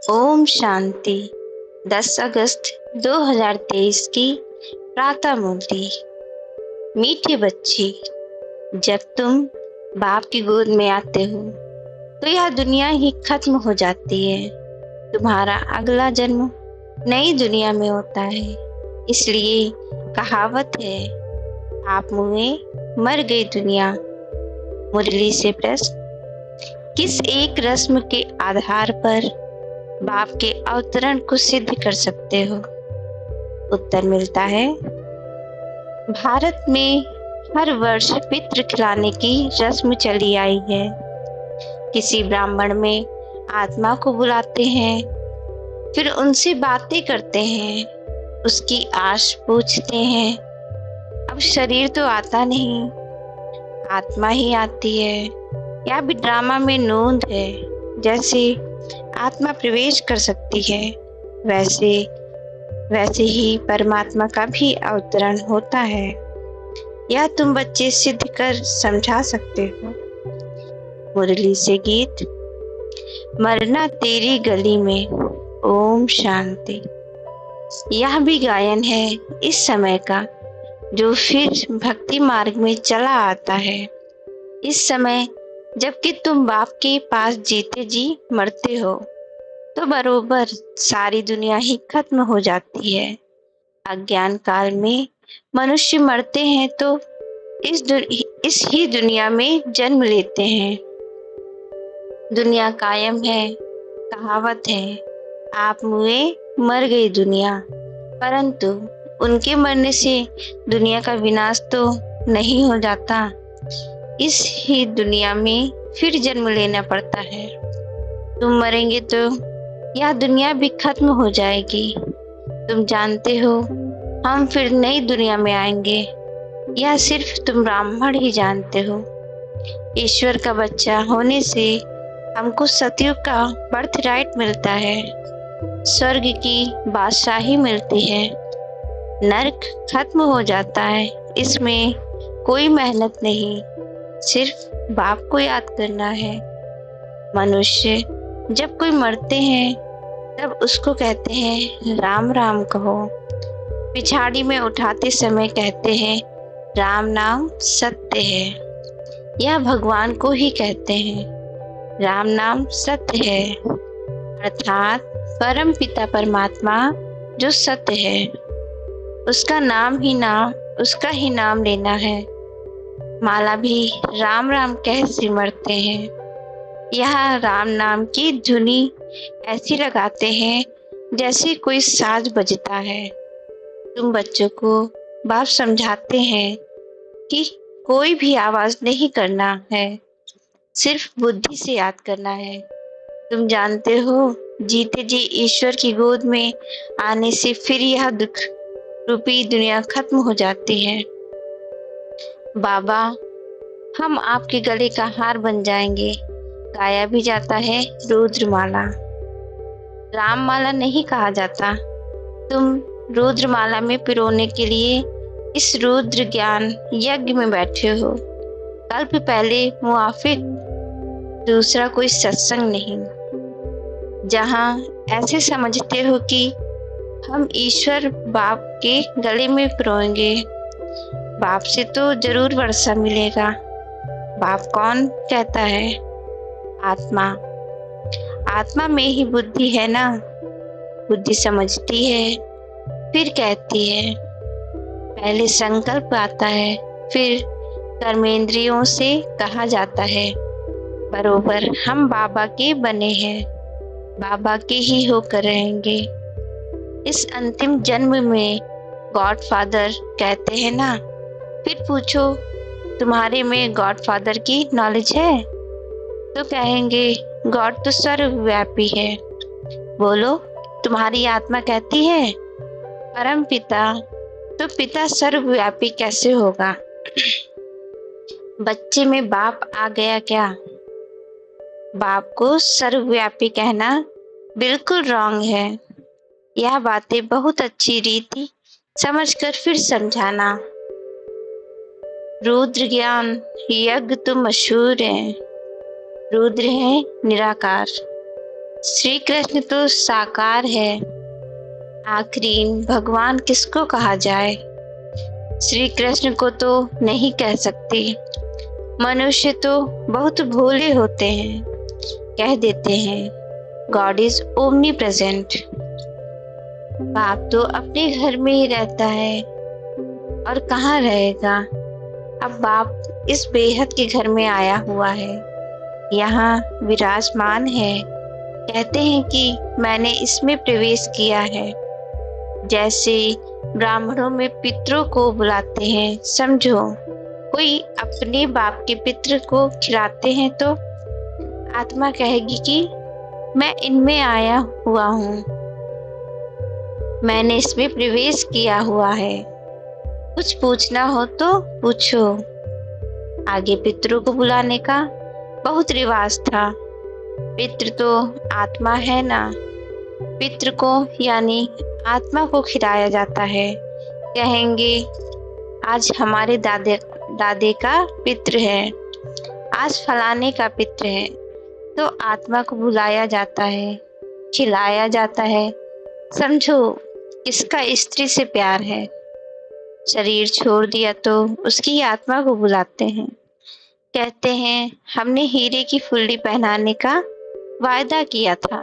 ओम शांति। 10 अगस्त 2023 की प्रातः मुरली। मीठे बच्चे, जब तुम बाप की गोद में आते हो तो यह दुनिया ही खत्म हो जाती है। तुम्हारा अगला जन्म नई दुनिया में होता है। इसलिए कहावत है, आप मुए मर गई दुनिया। मुरली से प्रश्न, किस एक रस्म के आधार पर बाप के अवतरण को सिद्ध कर सकते हो? उत्तर मिलता है, भारत में हर वर्ष पितृ खिलाने की रस्म चली आई है। किसी ब्राह्मण में आत्मा को बुलाते हैं, फिर उनसे बातें करते हैं, उसकी आश पूछते हैं। अब शरीर तो आता नहीं, आत्मा ही आती है। यह भी ड्रामा में नोंद है। जैसे आत्मा प्रवेश कर सकती है, वैसे ही परमात्मा का भी अवतरण होता है। यह तुम बच्चे सिद्ध कर समझा सकते हो। मुरली से गीत। मरना तेरी गली में, ओम शांति। यह भी गायन है इस समय का, जो फिर भक्ति मार्ग में चला आता है। इस समय जबकि तुम बाप के पास जीते जी मरते हो, तो बरोबर सारी दुनिया ही खत्म हो जाती है। अज्ञान काल में मनुष्य मरते हैं तो इस ही दुनिया में जन्म लेते हैं। दुनिया कायम है, कहावत है, आप मुए मर गई दुनिया। परंतु उनके मरने से दुनिया का विनाश तो नहीं हो जाता। इस ही दुनिया में फिर जन्म लेना पड़ता है। तुम मरेंगे तो यह दुनिया भी खत्म हो जाएगी। तुम जानते हो, हम फिर नई दुनिया में आएंगे। यह सिर्फ तुम ब्राह्मण ही जानते हो। ईश्वर का बच्चा होने से हमको सतयुग का बर्थ राइट मिलता है, स्वर्ग की बादशाही मिलती है। नरक खत्म हो जाता है, इसमें कोई मेहनत नहीं, सिर्फ बाप को याद करना है। मनुष्य जब कोई मरते हैं तब उसको कहते हैं राम राम कहो। पिछाड़ी में उठाते समय कहते हैं राम नाम सत्य है। यह भगवान को ही कहते हैं, राम नाम सत्य है, अर्थात परम पिता परमात्मा जो सत्य है, उसका ही नाम लेना है। माला भी राम राम कह सिमरते हैं। यह राम नाम की धुनी ऐसी लगाते हैं जैसे कोई साज बजता है। तुम बच्चों को बाप समझाते हैं कि कोई भी आवाज नहीं करना है, सिर्फ बुद्धि से याद करना है। तुम जानते हो, जीते जी ईश्वर की गोद में आने से फिर यह दुख रूपी दुनिया खत्म हो जाती है। बाबा, हम आपके गले का हार बन जाएंगे। गाया भी जाता है रुद्रमाला। राममाला नहीं कहा जाता। तुम रुद्रमाला में पिरोने के लिए इस रुद्र ज्ञान यज्ञ में बैठे हो। कल्प पहले मुआफिक दूसरा कोई सत्संग नहीं, जहां ऐसे समझते हो कि हम ईश्वर बाप के गले में पिरोएंगे, बाप से तो जरूर वर्षा मिलेगा। बाप कौन कहता है? आत्मा में ही बुद्धि है ना। बुद्धि समझती है, फिर कहती है। पहले संकल्प आता है, फिर कर्मेंद्रियों से कहा जाता है। बरोबर हम बाबा के बने हैं, बाबा के ही होकर रहेंगे। इस अंतिम जन्म में गॉडफादर कहते हैं ना। फिर पूछो, तुम्हारे में गॉडफादर की नॉलेज है? तो कहेंगे गॉड तो सर्वव्यापी है। बोलो, तुम्हारी आत्मा कहती है परम पिता, तो पिता सर्वव्यापी कैसे होगा? बच्चे में बाप आ गया क्या? बाप को सर्वव्यापी कहना बिल्कुल रॉन्ग है। यह बातें बहुत अच्छी रीति समझकर फिर समझाना। रुद्र ज्ञान यज्ञ तो मशहूर है। रुद्र है निराकार, श्री कृष्ण तो साकार है, आखिरी भगवान किसको कहा जाए। श्री कृष्ण को तो नहीं कह सकते, मनुष्य तो बहुत भोले होते हैं, कह देते हैं गॉड इज ओमनी प्रेजेंट। बाप तो अपने घर में ही रहता है और कहाँ रहेगा। अब बाप इस बेहद के घर में आया हुआ है, यहाँ विराजमान है। कहते हैं कि मैंने इसमें प्रवेश किया है। जैसे ब्राह्मणों में पितरों को बुलाते हैं, समझो कोई अपने बाप के पितर को खिलाते हैं तो आत्मा कहेगी कि मैं इनमें आया हुआ हूँ, मैंने इसमें प्रवेश किया हुआ है, कुछ पूछना हो तो पूछो। आगे पितरों को बुलाने का बहुत रिवाज था। पितृ तो आत्मा है ना, पितृ को यानी आत्मा को खिलाया जाता है। कहेंगे आज हमारे दादे का पितृ है, आज फलाने का पितृ है, तो आत्मा को बुलाया जाता है, खिलाया जाता है। समझो इसका स्त्री से प्यार है, शरीर छोड़ दिया तो उसकी आत्मा को बुलाते हैं। कहते हैं हमने हीरे की फुल्ली पहनाने का वायदा किया था,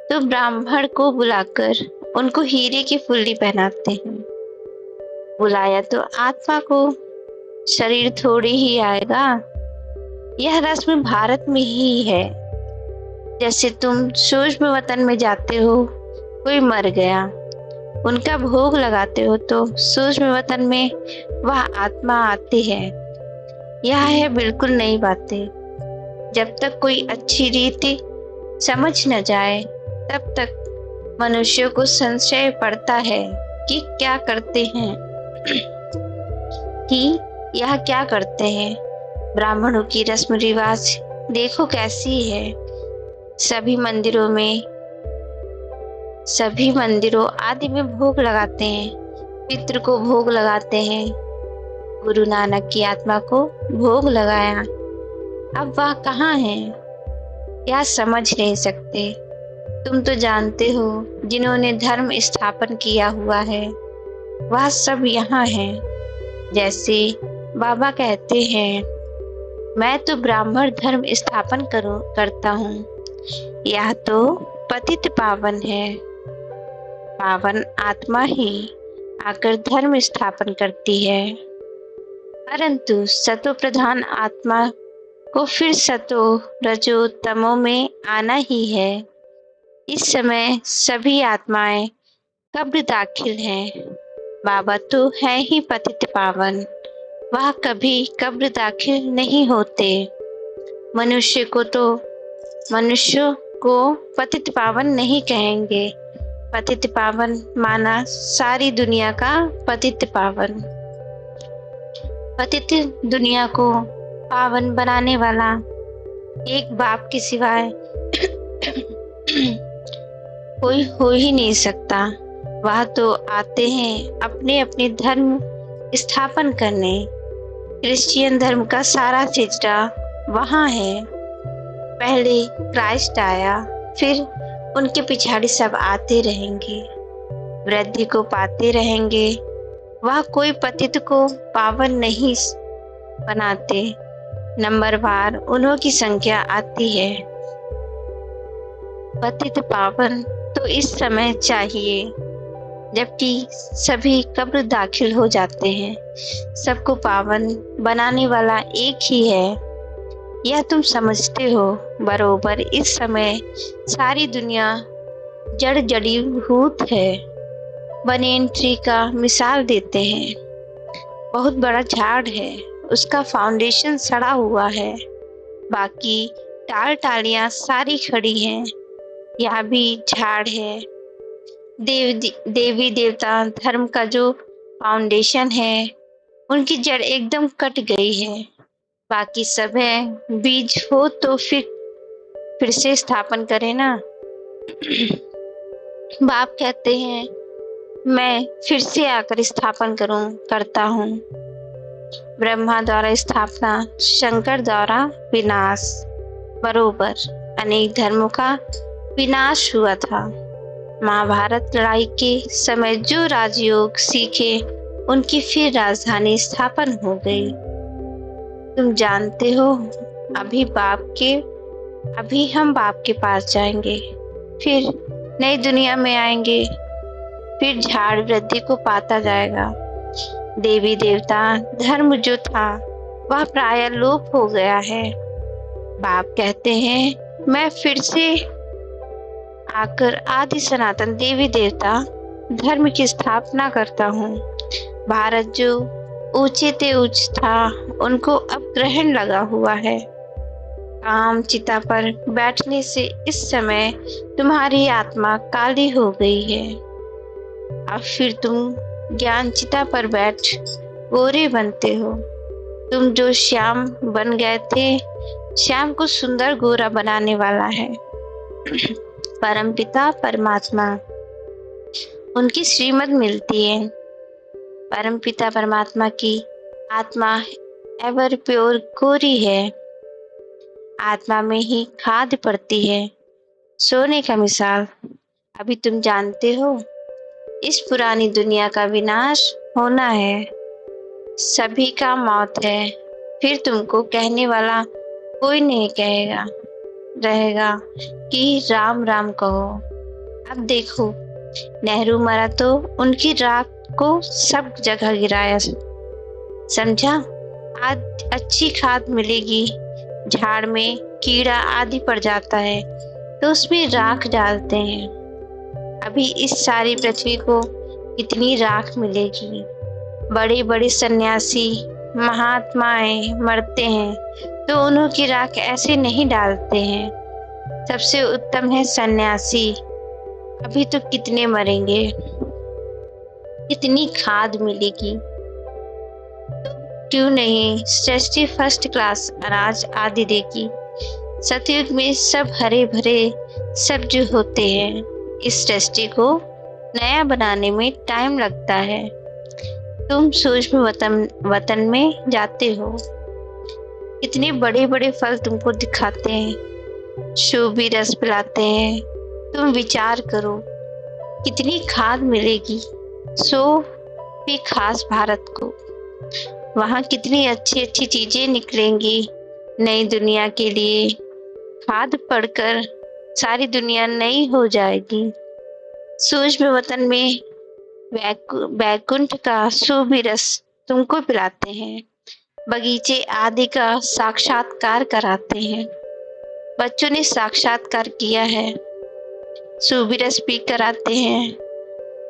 तो ब्राह्मण को बुलाकर उनको हीरे की फुल्ली पहनाते हैं। बुलाया तो आत्मा को, शरीर थोड़ी ही आएगा। यह रस्म भारत में ही है। जैसे तुम सूक्ष्म वतन में जाते हो, कोई मर गया, उनका भोग लगाते हो तो सूक्ष्म वतन में वह आत्मा आती है। यह है बिल्कुल नई बातें। जब तक कोई अच्छी रीति समझ न जाए तब तक मनुष्य को संशय पड़ता है कि क्या करते हैं कि यह क्या करते हैं। ब्राह्मणों की रस्म रिवाज देखो कैसी है। सभी मंदिरों आदि में भोग लगाते हैं, पितृ को भोग लगाते हैं। गुरु नानक की आत्मा को भोग लगाया, अब वह कहाँ है यह समझ नहीं सकते। तुम तो जानते हो जिन्होंने धर्म स्थापन किया हुआ है वह सब यहाँ है। जैसे बाबा कहते हैं मैं तो ब्राह्मण धर्म स्थापन करता हूँ, यह तो पतित पावन है। पावन आत्मा ही आकर धर्म स्थापन करती है, परंतु सतो प्रधान आत्मा को फिर सतो रजो तमो में आना ही है। इस समय सभी आत्माएं कब्र दाखिल हैं। बाबा तो है ही पतित पावन, वह कभी कब्र दाखिल नहीं होते। मनुष्य को पतित पावन नहीं कहेंगे। पतित पावन माना सारी दुनिया का पतित पावन। पतित दुनिया को पावन बनाने वाला एक बाप के सिवाय कोई हो ही नहीं सकता। वह तो आते हैं अपने अपने धर्म स्थापन करने। क्रिश्चियन धर्म का सारा सिलसिला वहाँ है। पहले क्राइस्ट आया, फिर उनके पिछाड़ी सब आते रहेंगे, वृद्धि को पाते रहेंगे। वह कोई पतित को पावन नहीं बनाते, नंबरवार उन्हों की संख्या आती है। पतित पावन तो इस समय चाहिए जबकि सभी कब्र दाखिल हो जाते हैं। सबको पावन बनाने वाला एक ही है, यह तुम समझते हो बरोबर। इस समय सारी दुनिया जड़ जड़ीभूत है। बनेन ट्री का मिसाल देते हैं, बहुत बड़ा झाड़ है, उसका फाउंडेशन सड़ा हुआ है, बाकी टालियां सारी खड़ी हैं। यहाँ भी झाड़ है। देवी देवता धर्म का जो फाउंडेशन है उनकी जड़ एकदम कट गई है, बाकी सब है। बीज हो तो फिर से स्थापन करें ना। बाप कहते हैं मैं फिर से आकर स्थापन करता हूँ। ब्रह्मा द्वारा स्थापना, शंकर द्वारा विनाश, बरोबर। अनेक धर्मों का विनाश हुआ था। महाभारत लड़ाई के समय जो राजयोग सीखे उनकी फिर राजधानी स्थापन हो गई। तुम जानते हो, अभी अभी हम बाप के पास जाएंगे, फिर नई दुनिया में आएंगे, फिर झाड़ वृद्धि को पाता जाएगा। देवी देवता धर्म जो था वह प्राय लोप हो गया है। बाप कहते हैं, मैं फिर से आकर आदि सनातन देवी देवता धर्म की स्थापना करता हूँ। भारत जो ऊंचे ते ऊंच था उनको अब ग्रहण लगा हुआ है। काम चिता पर बैठने से इस समय तुम्हारी आत्मा काली हो गई है। अब फिर तुम ज्ञान चिता पर बैठ गोरे बनते हो। तुम जो श्याम बन गए थे, श्याम को सुंदर गोरा बनाने वाला है परमपिता परमात्मा। उनकी श्रीमत मिलती है। परमपिता परमात्मा की आत्मा एवर प्योर गोरी है। आत्मा में ही खाद पड़ती है, सोने का मिसाल। अभी तुम जानते हो, इस पुरानी दुनिया का विनाश होना है। सभी का मौत है। फिर तुमको कहने वाला कोई नहीं रहेगा कि राम राम कहो। अब देखो, नेहरू मरा तो उनकी राख को सब जगह गिराया, समझा। आज अच्छी खाद मिलेगी, झाड़ में कीड़ा आदि पड़ जाता है तो उसमें राख डालते हैं। अभी इस सारी पृथ्वी को कितनी राख मिलेगी। बड़े बड़े सन्यासी महात्माएं मरते हैं तो उन्हों की राख ऐसे नहीं डालते हैं। सबसे उत्तम है सन्यासी। अभी तो कितने मरेंगे, कितनी खाद मिलेगी। क्यों नहीं सृष्टि फर्स्ट क्लास अनाज आदि देगी। सतयुग में सब हरे भरे सब्ज होते हैं। इस सृष्टि को नया बनाने में टाइम लगता है। तुम सूक्ष्म वतन में जाते हो, कितने बड़े बड़े फल तुमको दिखाते हैं, शोभी रस पिलाते हैं। तुम विचार करो, कितनी खाद मिलेगी। सो भी खास भारत को, वहाँ कितनी अच्छी अच्छी चीजें निकलेंगी नई दुनिया के लिए। खाद पड़कर सारी दुनिया नई हो जाएगी। सूक्ष्म वतन में बैकुंठ का शुभ रस तुमको पिलाते हैं। बगीचे आदि का साक्षात्कार कराते हैं। बच्चों ने साक्षात्कार किया है, शुभ रस पी कर आते हैं।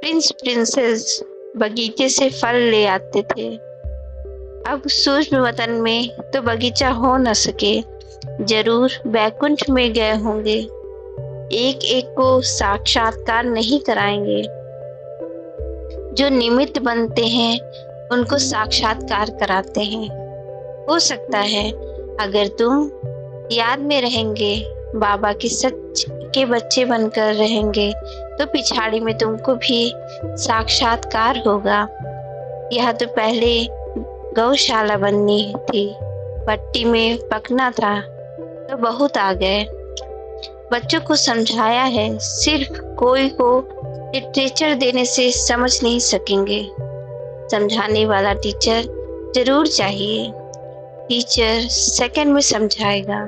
प्रिंस प्रिंसेस बगीचे से फल ले आते थे। अब सूक्ष्म वतन में तो बगीचा हो न सके, जरूर बैकुंठ में गए होंगे। एक एक को साक्षात्कार नहीं कराएंगे। जो निमित्त बनते हैं उनको साक्षात्कार कराते हैं। हो सकता है अगर तुम याद में रहेंगे, बाबा के सच के बच्चे बनकर रहेंगे तो पिछाड़ी में तुमको भी साक्षात्कार होगा। यह तो पहले गौशाला बननी थी, भट्टी में पकना था तो बहुत आ गए। बच्चों को समझाया है, सिर्फ कोई को लिटरेचर देने से समझ नहीं सकेंगे। समझाने वाला टीचर जरूर चाहिए। टीचर सेकंड में समझाएगा।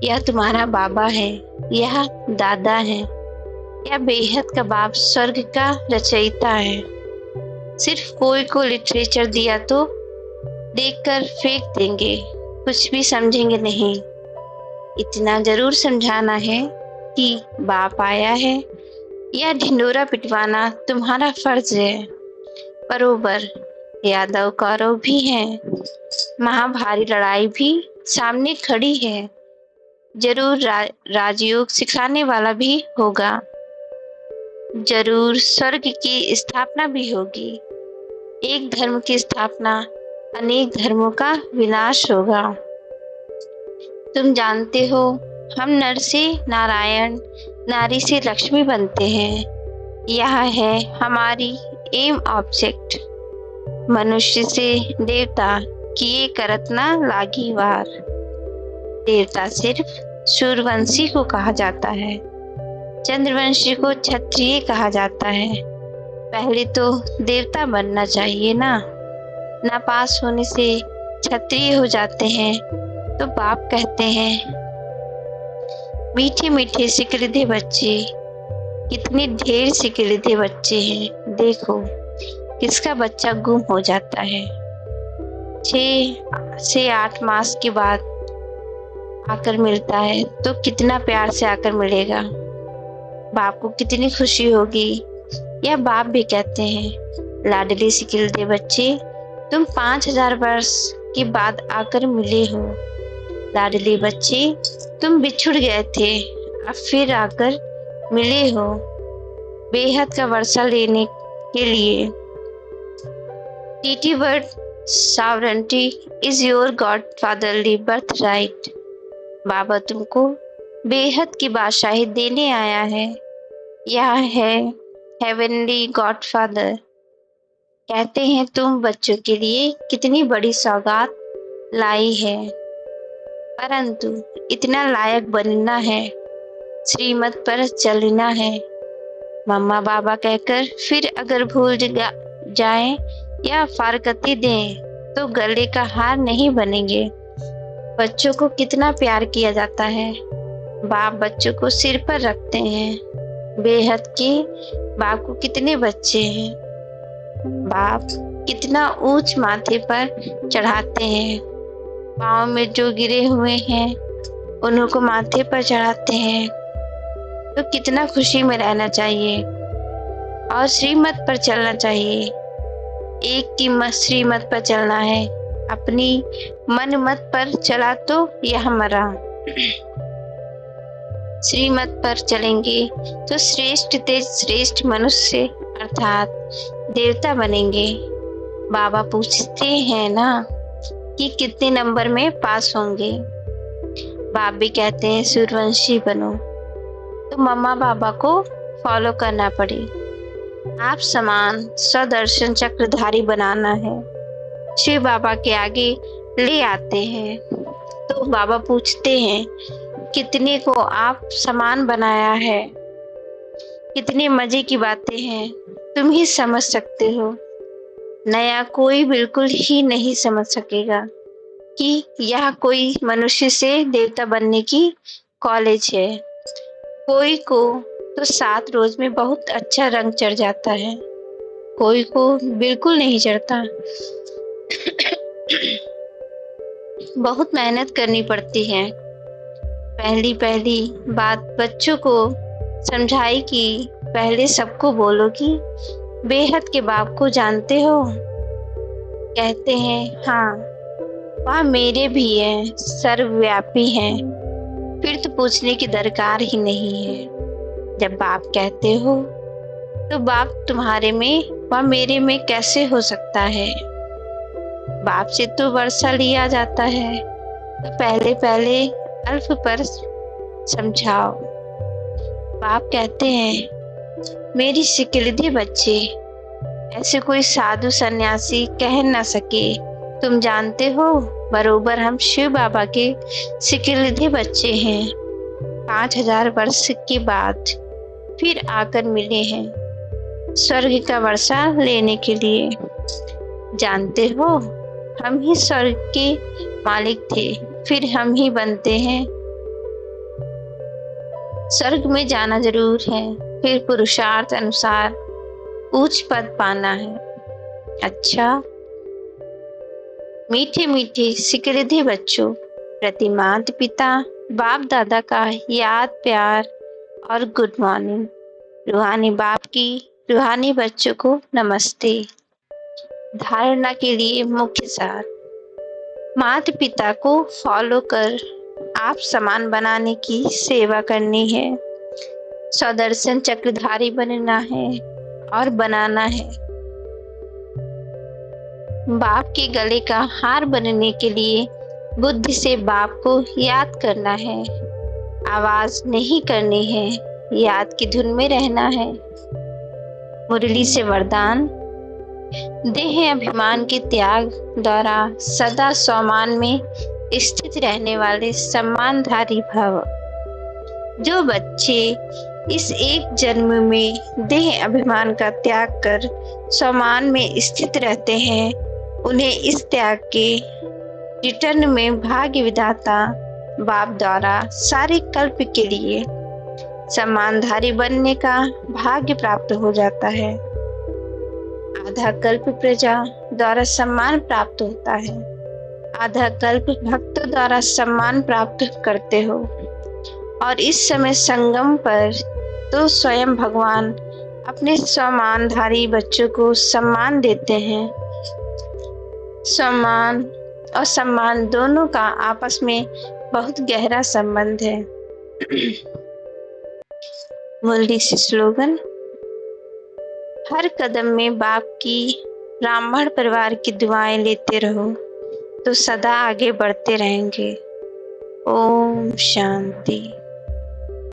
यह तुम्हारा बाबा है, यह दादा है, यह बेहद का बाप स्वर्ग का रचयिता है। सिर्फ कोई को लिटरेचर दिया तो देखकर फेंक देंगे, कुछ भी समझेंगे नहीं। इतना जरूर समझाना है कि बाप आया है। यह ढिंडोरा पिटवाना तुम्हारा फर्ज है। बरोबर यादव कौरव भी हैं, महाभारी लड़ाई भी सामने खड़ी है। जरूर राजयोग सिखाने वाला भी होगा। जरूर स्वर्ग की स्थापना भी होगी। एक धर्म की स्थापना, अनेक धर्मों का विनाश होगा। तुम जानते हो, हम नर से नारायण, नारी से लक्ष्मी बनते हैं। यह है हमारी एम ऑब्जेक्ट। मनुष्य से देवता किए करत ना लागी वार। देवता सिर्फ सूर्यवंशी को कहा जाता है। चंद्रवंशी को क्षत्रिय कहा जाता है। पहले तो देवता बनना चाहिए ना। पास होने से क्षत्रिय हो जाते हैं तो बाप कहते हैं, मीठे मीठे सिकलधे बच्चे, कितने ढेर सिकलधे बच्चे हैं, देखो किसका बच्चा गुम हो जाता है। 6 से 8 मास के बाद आकर मिलता है तो कितना प्यार से आकर मिलेगा। बाप को कितनी खुशी होगी। या बाप भी कहते हैं, लाडली सिकलधे बच्चे, तुम 5000 वर्ष के बाद आकर मिले हो। लाडली बच्चे, तुम बिछुड़ गए थे, अब फिर आकर मिले हो बेहद का वर्षा लेने के लिए। टीटी word sovereignty is your godfatherly birth right. बाबा तुमको बेहद की बादशाही देने आया है। यह है हेवनली गॉडफादर। कहते हैं तुम बच्चों के लिए कितनी बड़ी सौगात लाई है, परंतु इतना लायक बनना है, श्रीमत पर चलना है। मम्मा बाबा कहकर फिर अगर भूल जाएं या फारकती दें तो गले का हार नहीं बनेंगे। बच्चों को कितना प्यार किया जाता है। बाप बच्चों को सिर पर रखते हैं। बेहद के बाप को कितने बच्चे हैं। बाप कितना ऊंच माथे पर चढ़ाते हैं। पाँव में जो गिरे हुए हैं उन्हीं को माथे पर चढ़ाते हैं। तो कितना खुशी में रहना चाहिए और श्रीमत पर चलना चाहिए। एक की श्रीमत पर चलना है, अपनी मन मत पर चला तो यह मरा। श्रीमत पर चलेंगे तो श्रेष्ठ तेज श्रेष्ठ मनुष्य अर्थात देवता बनेंगे। बाबा पूछते हैं ना कि कितने नंबर में पास होंगे। बाप भी कहते हैं सूर्यवंशी बनो, तो मम्मा बाबा को फॉलो करना पड़े। आप समान स्वदर्शन चक्रधारी बनाना है। शिव बाबा के आगे ले आते हैं तो बाबा पूछते हैं, कितने को आप समान बनाया है। कितनी मजे की बातें हैं, तुम ही समझ सकते हो। नया कोई बिल्कुल ही नहीं समझ सकेगा कि यह कोई मनुष्य से देवता बनने की कॉलेज है। कोई को तो 7 रोज में बहुत अच्छा रंग चढ़ जाता है, कोई को बिल्कुल नहीं चढ़ता। बहुत मेहनत करनी पड़ती है। पहली बात बच्चों को समझाई कि पहले सबको बोलो कि बेहद के बाप को जानते हो। कहते हैं हाँ, वह मेरे भी हैं, सर्वव्यापी हैं, फिर तो पूछने की दरकार ही नहीं है। जब बाप कहते हो तो बाप तुम्हारे में व मेरे में कैसे हो सकता है। बाप से तो वर्षा लिया जाता है, तो पहले अल्फ पर समझाओ। बाप कहते हैं, मेरी सिकलधे बच्चे, ऐसे कोई साधु सन्यासी कह न सके। तुम जानते हो बरोबर हम शिव बाबा के सिकलधे बच्चे हैं। 5000 वर्ष के बाद फिर आकर मिले हैं स्वर्ग का वर्षा लेने के लिए। जानते हो हम ही स्वर्ग के मालिक थे, फिर हम ही बनते हैं। स्वर्ग में जाना जरूर है, फिर पुरुषार्थ अनुसार उच्च पद पाना है। अच्छा, मीठे मीठे सिकलधे बच्चों प्रति माता पिता बाप दादा का याद प्यार और गुड मॉर्निंग। रूहानी बाप की रूहानी बच्चों को नमस्ते। धारणा के लिए मुख्य सार, माता पिता को फॉलो कर आप समान बनाने की सेवा करनी है। स्वदर्शन चक्रधारी बनना है और बनाना है। बाप के गले का हार बनने के लिए बुद्धि से बाप को याद करना है। आवाज नहीं करनी है, याद की धुन में रहना है। मुरली से वरदान, देह अभिमान के त्याग द्वारा सदा सम्मान में स्थित रहने वाले सम्मानधारी भव। जो बच्चे इस एक जन्म में देह अभिमान का त्याग कर स्वमान में स्थित रहते हैं। उन्हें इस त्याग के रिटर्न में भाग्य विधाता बाप द्वारा सारे कल्प के लिए सम्मानधारी बनने का भाग्य प्राप्त हो जाता है। आधा कल्प प्रजा द्वारा सम्मान प्राप्त होता है, आधा कल्प भक्तों द्वारा सम्मान प्राप्त करते हो। और इस समय संगम पर तो स्वयं भगवान अपने सम्मानधारी बच्चों को सम्मान देते हैं। सम्मान और सम्मान दोनों का आपस में बहुत गहरा संबंध है। मुरली से स्लोगन: हर कदम में बाप की ब्राह्मण परिवार की दुआएं लेते रहो तो सदा आगे बढ़ते रहेंगे। ओम शांति।